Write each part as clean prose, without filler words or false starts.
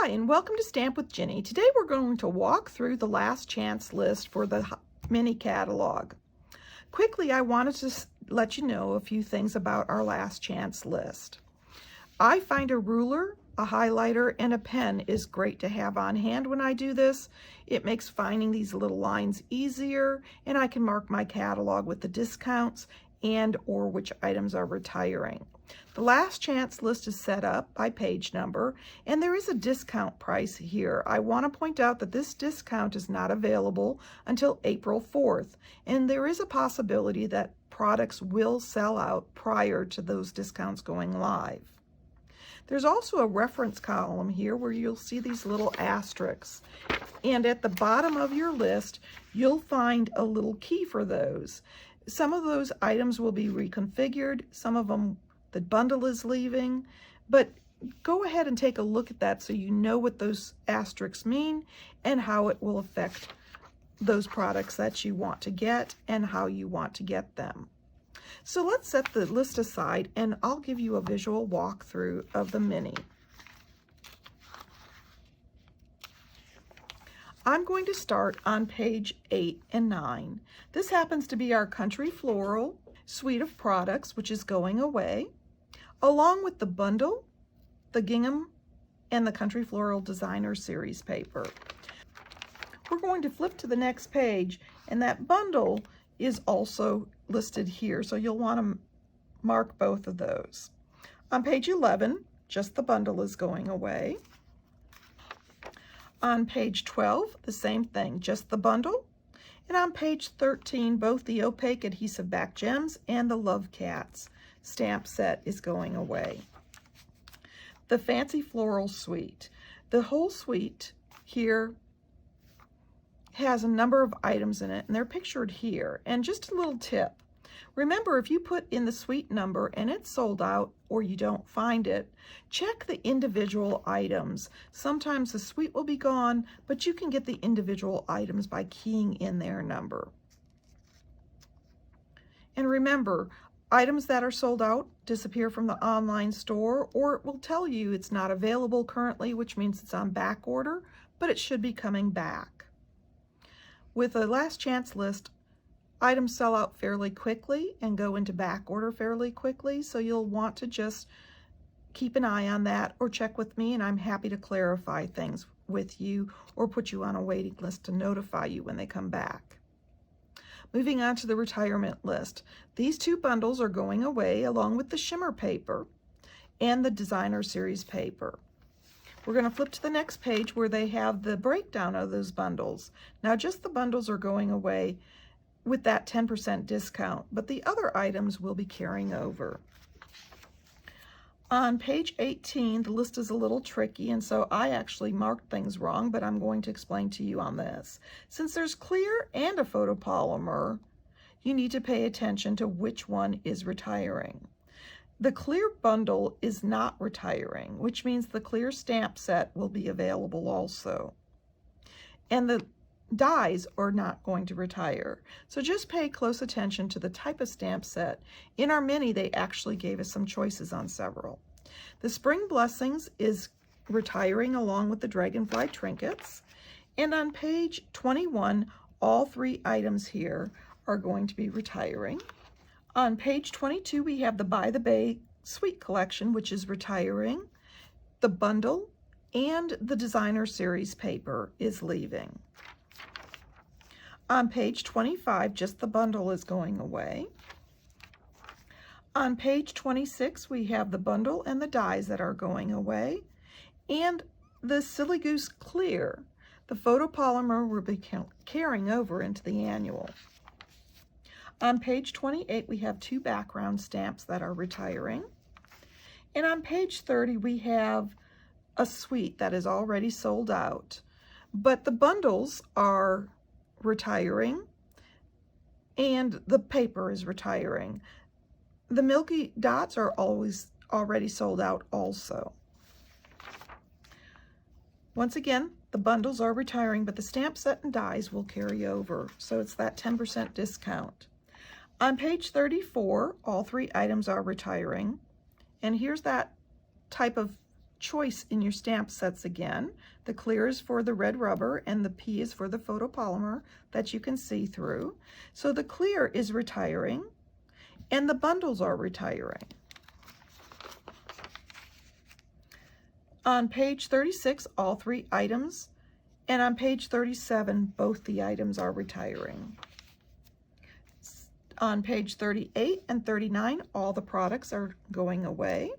Hi, and welcome to Stamp with Ginny. Today we're going to walk through the last chance list for the mini catalog. Quickly, I wanted to let you know a few things about our last chance list. I find a ruler, a highlighter, and a pen is great to have on hand when I do this. It makes finding these little lines easier, and I can mark my catalog with the discounts and or which items are retiring. The last chance list is set up by page number, and there is a discount price here. I want to point out that this discount is not available until April 4th, and there is a possibility that products will sell out prior to those discounts going live. There's also a reference column here where you'll see these little asterisks, and at the bottom of your list you'll find a little key for those. Some of those items will be reconfigured, some of them the bundle is leaving, but go ahead and take a look at that so you know what those asterisks mean and how it will affect those products that you want to get and how you want to get them. So let's set the list aside and I'll give you a visual walkthrough of the mini. I'm going to start on page 8 and 9. This happens to be our Country Floral suite of products, which is going away, along with the bundle, the gingham, and the Country Floral Designer Series paper. We're going to flip to the next page, and that bundle is also listed here, so you'll want to mark both of those. On page 11, just the bundle is going away. On page 12, the same thing, just the bundle. And on page 13, both the opaque adhesive back gems and the Love Cats stamp set is going away. The Fancy Floral Suite. The whole suite here has a number of items in it, and they're pictured here. And just a little tip. Remember, if you put in the suite number and it's sold out or you don't find it, check the individual items. Sometimes the suite will be gone, but you can get the individual items by keying in their number. And remember, items that are sold out disappear from the online store, or it will tell you it's not available currently, which means it's on back order, but it should be coming back. With a last chance list, items sell out fairly quickly and go into back order fairly quickly, so you'll want to just keep an eye on that or check with me, and I'm happy to clarify things with you or put you on a waiting list to notify you when they come back. Moving on to the retirement list. These two bundles are going away along with the shimmer paper and the Designer Series paper. We're going to flip to the next page where they have the breakdown of those bundles. Now just the bundles are going away with that 10% discount, but the other items will be carrying over. On page 18, the list is a little tricky, and so I actually marked things wrong, but I'm going to explain to you on this. Since there's clear and a photopolymer, you need to pay attention to which one is retiring. The clear bundle is not retiring, which means the clear stamp set will be available also. And the dies are not going to retire. So just pay close attention to the type of stamp set. In our mini, they actually gave us some choices on several. The Spring Blessings is retiring along with the Dragonfly trinkets. And on page 21, all three items here are going to be retiring. On page 22, we have the By the Bay Suite Collection, which is retiring. The bundle and the Designer Series paper is leaving. On page 25, just the bundle is going away. On page 26, we have the bundle and the dies that are going away. And the Silly Goose Clear, the photopolymer will be carrying over into the annual. On page 28, we have two background stamps that are retiring. And on page 30, we have a suite that is already sold out. But the bundles are retiring and the paper is retiring. The Milky Dots are already sold out also. Once again, the bundles are retiring, but the stamp set and dies will carry over, so it's that 10% discount. On page 34, all three items are retiring, and here's that type of choice in your stamp sets again. The clear is for the red rubber and the P is for the photopolymer that you can see through. So the clear is retiring and the bundles are retiring. On page 36, all 3 items, and on page 37, both the items are retiring. On page 38 and 39, all the products are going away.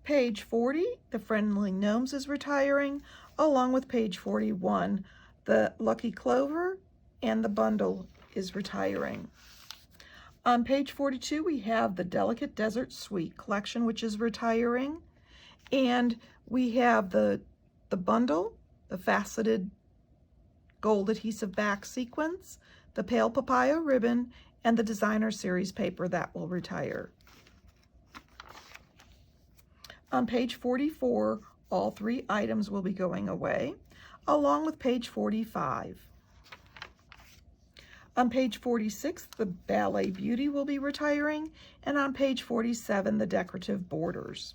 Page 40, the Friendly Gnomes is retiring, along with page 41, the Lucky Clover and the bundle is retiring. On page 42, we have the Delicate Desert Sweet collection, which is retiring, and we have the bundle, the faceted gold adhesive back sequins, the Pale Papaya ribbon, and the Designer Series paper that will retire. On page 44, all 3 items will be going away, along with page 45. On page 46, the Ballet Beauty will be retiring, and on page 47, the Decorative Borders.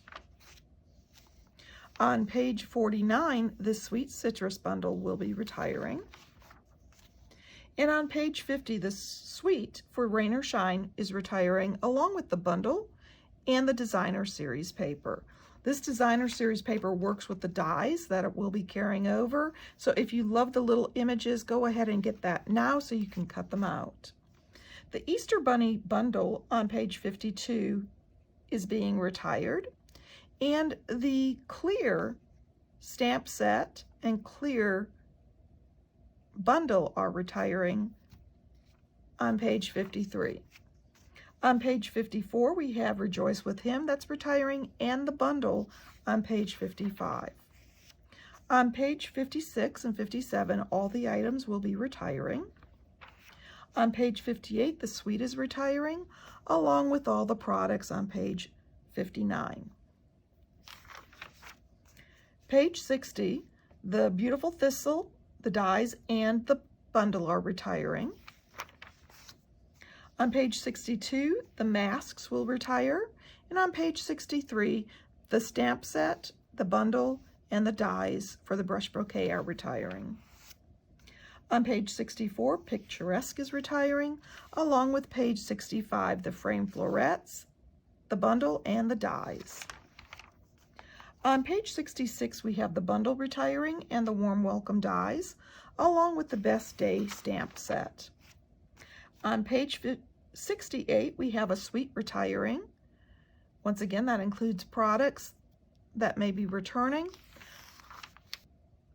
On page 49, the Sweet Citrus bundle will be retiring. And on page 50, the Sweet for Rain or Shine is retiring, along with the bundle and the Designer Series paper. This Designer Series paper works with the dies that it will be carrying over. So if you love the little images, go ahead and get that now so you can cut them out. The Easter Bunny bundle on page 52 is being retired. And the clear stamp set and clear bundle are retiring on page 53. On page 54, we have Rejoice with Him that's retiring, and the bundle on page 55. On page 56 and 57, all the items will be retiring. On page 58, the Sweet is retiring, along with all the products on page 59. Page 60, the Beautiful Thistle, the dies, and the bundle are retiring. On page 62, the masks will retire, and on page 63, the stamp set, the bundle, and the dies for the brush bouquet are retiring. On page 64, Picturesque is retiring, along with page 65, the frame florets, the bundle, and the dies. On page 66, we have the bundle retiring and the Warm Welcome dies, along with the Best Day stamp set. On page 68, we have a Sweet retiring. Once again, that includes products that may be returning.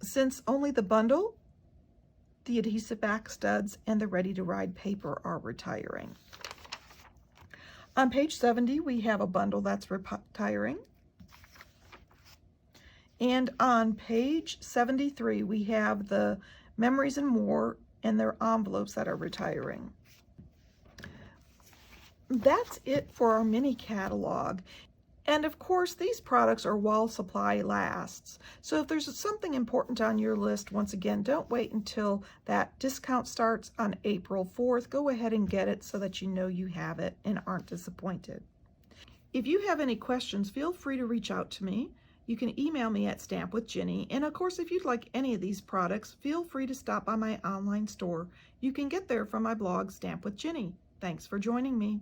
Since only the bundle, the adhesive back studs, and the Ready to Ride paper are retiring. On page 70, we have a bundle that's retiring. And on page 73, we have the Memories and More and their envelopes that are retiring. That's it for our mini catalog. And of course, these products are while supply lasts. So if there's something important on your list, once again, don't wait until that discount starts on April 4th. Go ahead and get it so that you know you have it and aren't disappointed. If you have any questions, feel free to reach out to me. You can email me at stampwithjinny. And of course, if you'd like any of these products, feel free to stop by my online store. You can get there from my blog, Stamp with Jini. Thanks for joining me.